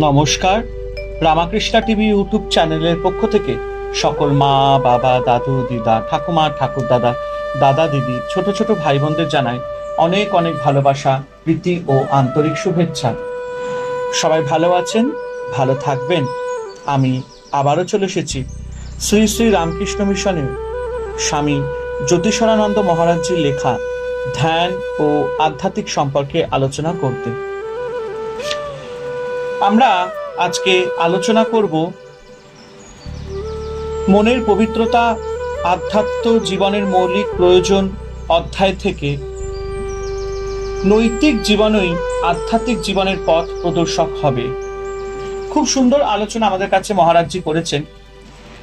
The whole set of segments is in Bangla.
নমস্কার। রামাকৃষ্ণা টিভি ইউটিউব চ্যানেলের পক্ষ থেকে সকল মা, বাবা, দাদু, দিদা, ঠাকুমা, ঠাকুর দাদা, দাদা, দিদি, ছোট ছোট ভাই বোনদের জানাই অনেক অনেক ভালোবাসা, প্রীতি ও আন্তরিক শুভেচ্ছা। সবাই ভালো আছেন, ভালো থাকবেন। আমি আবারও চলে এসেছি শ্রী শ্রী রামকৃষ্ণ মিশনের স্বামী জ্যোতিষরানন্দ মহারাজজির লেখা ধ্যান ও আধ্যাত্মিক সম্পর্কে আলোচনা করতে। আমরা আজকে আলোচনা করব মনের পবিত্রতা, আধ্যাত্ম জীবনের মৌলিক প্রয়োজন অধ্যায় থেকে নৈতিক জীবনই আধ্যাত্মিক জীবনের পথ প্রদর্শক হবে। খুব সুন্দর আলোচনা আমাদের কাছে মহারাজজি করেছেন।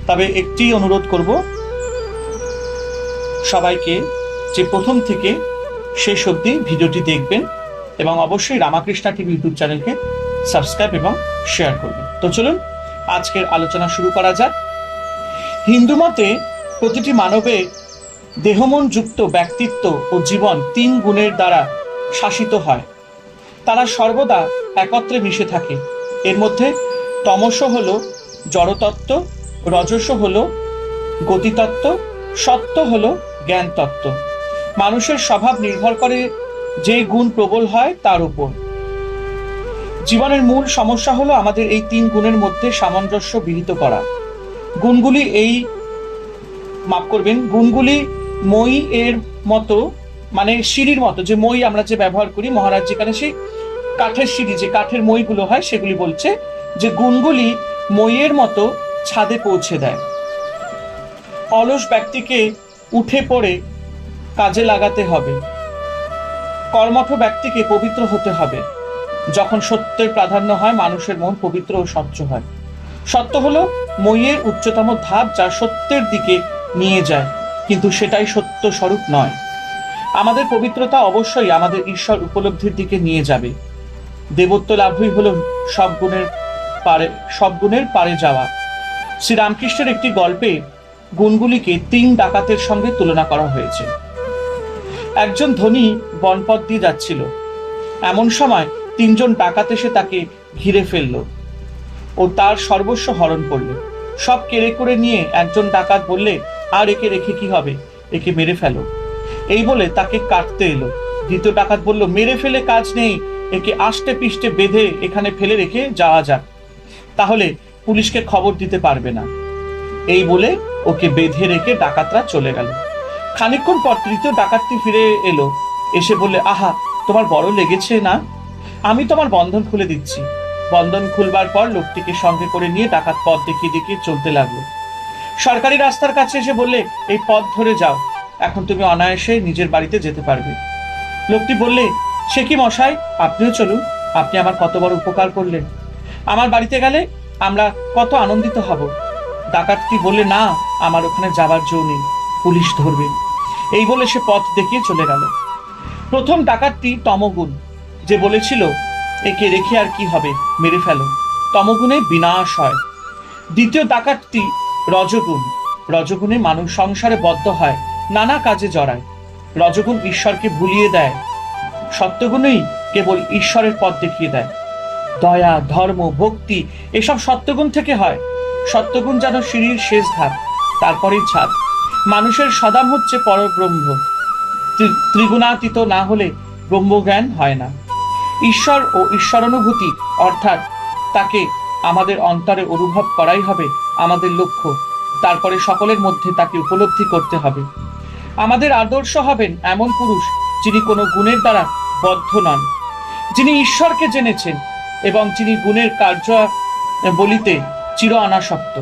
তবে একটি অনুরোধ করব সবাইকে, যে প্রথম থেকে শেষ অবধি ভিডিওটি দেখবেন এবং অবশ্যই রামাকৃষ্ণা টিভি ইউটিউব চ্যানেলকে সাবস্ক্রাইব এবং শেয়ার করবেন। তো চলুন আজকের আলোচনা শুরু করা যাক। হিন্দু মতে প্রতিটি মানবের দেহমন যুক্ত ব্যক্তিত্ব ও জীবন ৩ গুণের দ্বারা শাসিত হয়। তারা সর্বদা একত্রে মিশে থাকে। এর মধ্যে তমস হল জড়তত্ত্ব, রজস হল গতিতত্ত্ব, সত্ত্ব হল জ্ঞান তত্ত্ব। মানুষের স্বভাব নির্ভর করে যে গুণ প্রবল হয় তার উপর। জীবনের মূল সমস্যা হলো আমাদের এই ৩ গুণের মধ্যে সামঞ্জস্য বিহিত করা। গুণগুলি গুণগুলি মই এর মতো, মানে সিঁড়ির মতো। যে মই আমরা যে ব্যবহার করি, মহারাজ যেখানে সেই কাঠের সিঁড়ি, যে কাঠের মইগুলো হয়, সেগুলি বলছে যে গুণগুলি মইয়ের মতো ছাদে পৌঁছে দেয়। অলস ব্যক্তিকে উঠে পড়ে কাজে লাগাতে হবে। কর্মঠ ব্যক্তিকে পবিত্র হতে হবে। যখন সত্যের প্রাধান্য হয়, মানুষের মন পবিত্র ও স্বচ্ছ হয়। সত্য হলো মইয়ের উচ্চতম ধাপ, যা সত্যের দিকে নিয়ে যায়, কিন্তু সেটাই সত্য স্বরূপ নয়। আমাদের পবিত্রতা অবশ্যই আমাদের ঈশ্বর উপলব্ধির দিকে নিয়ে যাবে। দেবত্ব লাভই হলো সব গুণের পারে যাওয়া। শ্রীরামকৃষ্ণের একটি গল্পে গুণগুলিকে ৩ ডাকাতের সঙ্গে তুলনা করা হয়েছে। একজন ধনী বনপথ দিয়ে যাচ্ছিল। এমন সময় ৩ জন ডাকাত এসে তাকে ঘিরে ফেলল ও তার সর্বস্ব হরণ করল। সব কেড়ে করে নিয়ে একজন ডাকাত বললে, আর একে রেখে কি হবে, একে মেরে ফেলো। এই বলে তাকে কাটতে এলো। দ্বিতীয় ডাকাত বলল, মেরে ফেলে কাজ নেই, একে আষ্টে পিষ্টে বেঁধে এখানে ফেলে রেখে যাওয়া যাক, তাহলে পুলিশকে খবর দিতে পারবে না। এই বলে ওকে বেঁধে রেখে ডাকাতরা চলে গেল। খানিকক্ষণ পর তৃতীয় ডাকাতটি ফিরে এলো। এসে বললে, আহা, তোমার বড় লেগেছে না? আমি তোমার বন্ধন খুলে দিচ্ছি। বন্ধন খুলবার পর লোকটিকে সঙ্গে করে নিয়ে ডাকাত পথ দেখিয়ে দেখিয়ে চলতে লাগলো। সরকারি রাস্তার কাছে এসে বললে, এই পথ ধরে যাও, এখন তুমি অনায়াসে নিজের বাড়িতে যেতে পারবে। লোকটি বললে, সে কি মশাই, আপনিও চলুন, আপনি আমার কত বড় উপকার করলেন। আমার বাড়িতে গেলে আমরা কত আনন্দিত হব। ডাকাতটি বললে, না, আমার ওখানে যাবার জো নেই, পুলিশ ধরবে। এই বলে সে পথ দেখিয়ে চলে গেল। প্রথম ডাকাতটি তমগুণ, যে বলেছিল, একে রেখে আর কি হবে, মেরে ফেলো। তমগুণে বিনাশ হয়। দ্বিতীয় ডাকাতটি রজগুণ। রজগুণে মানুষ সংসারে বদ্ধ হয়, নানা কাজে জড়ায়। রজগুণ ঈশ্বরকে ভুলিয়ে দেয়। সত্যগুণই কেবল ঈশ্বরের পথ দেখিয়ে দেয়। দয়া, ধর্ম, ভক্তি এসব সত্যগুণ থেকে হয়। সত্যগুণ যেন সিঁড়ির শেষ ধাপ, তারপরেই ছাদ। মানুষের সদাম হচ্ছে পরব্রহ্ম। ত্রিগুণাতীত না হলে ব্রহ্মজ্ঞান হয় না। ঈশ্বর ও ঈশ্বরানুভূতি, অর্থাৎ তাকে আমাদের অন্তরে অনুভব করাই হবে আমাদের লক্ষ্য। তারপরে সকলের মধ্যে তাকে উপলব্ধি করতে হবে। আমাদের আদর্শ হবেন এমন পুরুষ যিনি কোনো গুণের দ্বারা বদ্ধ নন, যিনি ঈশ্বরকে জেনেছেন এবং যিনি গুণের কার্য বলিতে চির অনাসক্ত।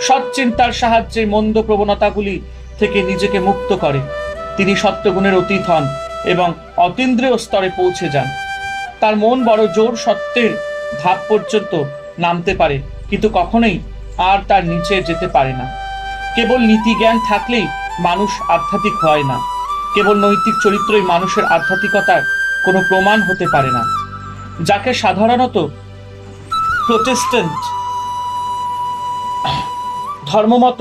সৎ চিন্তার সাহায্যে মন্দ প্রবণতাগুলি থেকে নিজেকে মুক্ত করে। তিনি সত্যগুণের অতীত হন এবং অতীন্দ্রিয় স্তরে পৌঁছে যান। তার মন বড় জোর সত্যের ধাপ পর্যন্ত নামতে পারে, কিন্তু কখনোই আর তার নিচে যেতে পারে না। কেবল নীতি জ্ঞান থাকলেই মানুষ আধ্যাত্মিক হয় না। কেবল নৈতিক চরিত্রই মানুষের আধ্যাত্মিকতার কোনো প্রমাণ হতে পারে না। যাকে সাধারণত প্রোটেস্ট্যান্ট ধর্মমত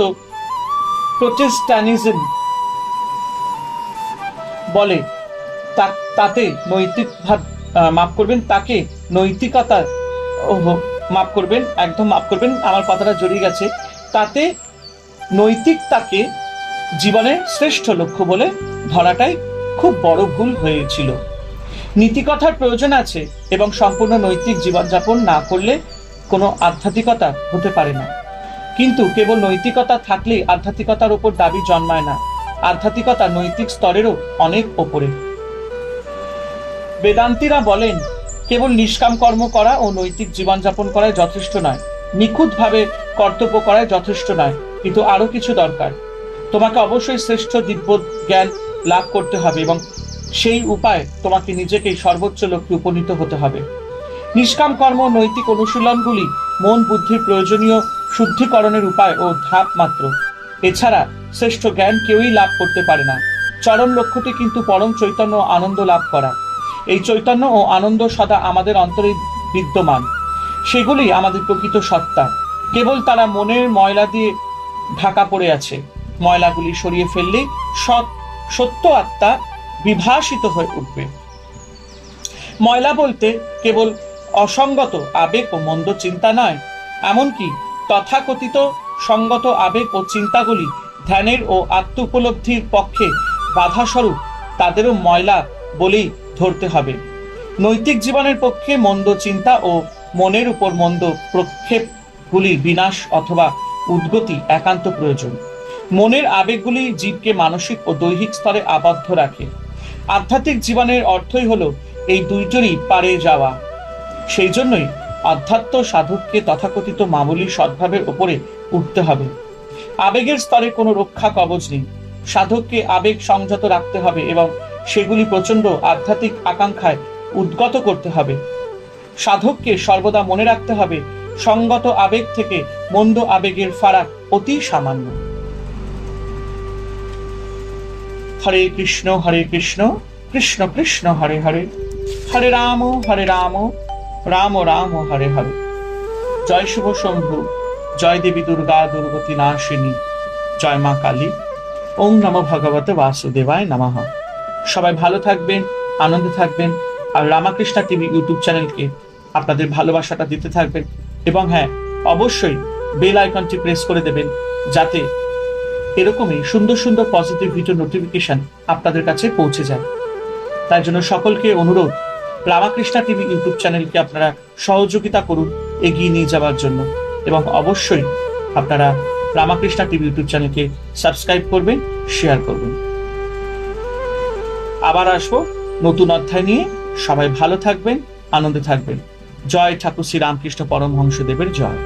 প্রোটেস্টানিজম বলে, তাতে নৈতিক তাকে নৈতিকতা মাফ করবেন, একদম মাফ করবেন, আমার কথাটা জড়িয়ে গেছে। তাতে নৈতিকতাকে জীবনের শ্রেষ্ঠ লক্ষ্য বলে ধরাটাই খুব বড় ভুল হয়েছিল। নীতিকথার প্রয়োজন আছে এবং সম্পূর্ণ নৈতিক জীবনযাপন না করলে কোনো আধ্যাত্মিকতা হতে পারে না। কিন্তু কেবল নৈতিকতা থাকলেই আধ্যাত্মিকতার উপর দাবি জন্মায় না। আধ্যাত্মিকতা নৈতিক স্তরেরও অনেক ওপরে। বেদান্তীরা বলেন, কেবল নিষ্কাম কর্ম করা ও নৈতিক জীবনযাপন করাই যথেষ্ট নয়, নিখুঁতভাবে কর্তব্য করাই যথেষ্ট নয়, কিন্তু আরো কিছু দরকার। তোমাকে অবশ্যই শ্রেষ্ঠ দিব্য জ্ঞান লাভ করতে হবে এবং সেই উপায় তোমাকে নিজেকেই সর্বোচ্চ লক্ষ্যে উপনীত হতে হবে। নিষ্কাম কর্ম নৈতিক অনুশীলনগুলি মন বুদ্ধির প্রয়োজনীয় শুদ্ধিকরণের উপায় ও ধাপ মাত্র। এছাড়া শ্রেষ্ঠ জ্ঞান কেউই লাভ করতে পারে না। চরম লক্ষ্যটি কিন্তু পরম চৈতন্য ও আনন্দ লাভ করা। এই চৈতন্য ও আনন্দ সদা আমাদের অন্তরে বিদ্যমান, সেগুলি আমাদের প্রকৃত সত্তা। কেবল তারা মনের ময়লা দিয়ে ঢাকা পড়ে আছে। ময়লাগুলি সরিয়ে ফেললেই সত্য আত্মা বিভাসিত হয়ে উঠবে। ময়লা বলতে কেবল অসঙ্গত আবেগ ও মন্দ চিন্তা নয়, এমনকি তথাকথিত সঙ্গত আবেগ ও চিন্তাগুলি ধ্যানের ও আত্ম উপলব্ধির পক্ষে বাধাস্বরূপ, তাদেরও ময়লা বলেই ধরতে হবে। নৈতিক জীবনের পক্ষে মন্দ চিন্তা ও মনের উপর মন্দ প্রক্ষেপগুলির বিনাশ অথবা উদ্গতি একান্ত প্রয়োজন। মনের আবেগগুলি জীবকে মানসিক ও দৈহিক স্তরে আবদ্ধ রাখে। আধ্যাত্মিক জীবনের অর্থই হলো এই দুইজনই পারে যাওয়া। সেই জন্যই আধ্যাত্ম সাধককে তথাকথিত মামুলি সদ্ভাবের ওপরে উঠতে হবে। আবেগের স্তরে কোনো রক্ষা কবচ নেই। সাধককে আবেগ সংযত রাখতে হবে এবং সেগুলি প্রচন্ড আধ্যাত্মিক আকাঙ্ক্ষায় উদ্গত করতে হবে। সাধককে সর্বদা মনে রাখতে হবে, সঙ্গত আবেগ থেকে মন্দ আবেগের ফারাক অতি সামান্য। হরে কৃষ্ণ কৃষ্ণ কৃষ্ণ হরে হরে, হরে রাম রাম রাম হরে হরে। জয় শুভ শম্ভু, জয় দেবী দুর্গা দুর্গতি নাশিনী, জয় মা কালী। ওম নমো ভগবতে বাসুদেবায় নমঃ। সবাই ভালো থাকবেন, আনন্দে থাকবেন, আর রামাকৃষ্ণ টিভি ইউটিউব চ্যানেলকে আপনাদের ভালোবাসাটা দিতে থাকবেন এবং হ্যাঁ, অবশ্যই বেল আইকনটি প্রেস করে দেবেন যাতে এরকমই সুন্দর সুন্দর পজিটিভ ভিডিও নোটিফিকেশন আপনাদের কাছে পৌঁছে যায়। তাই জন্য সকলকে অনুরোধ, রামাকৃষ্ণ টিভি ইউটিউব চ্যানেলকে আপনারা সহযোগিতা করুন এগিয়ে নিয়ে যাওয়ার জন্য, এবং অবশ্যই আপনারা রামাকৃষ্ণ টিভি ইউটিউব চ্যানেলকে সাবস্ক্রাইব করবেন, শেয়ার করবেন। আবার আসবো নতুন অধ্যায় নিয়ে। সবাই ভালো থাকবেন, আনন্দে থাকবেন। জয় ঠাকুর শ্রী রামকৃষ্ণ পরমহংসদেবের জয়।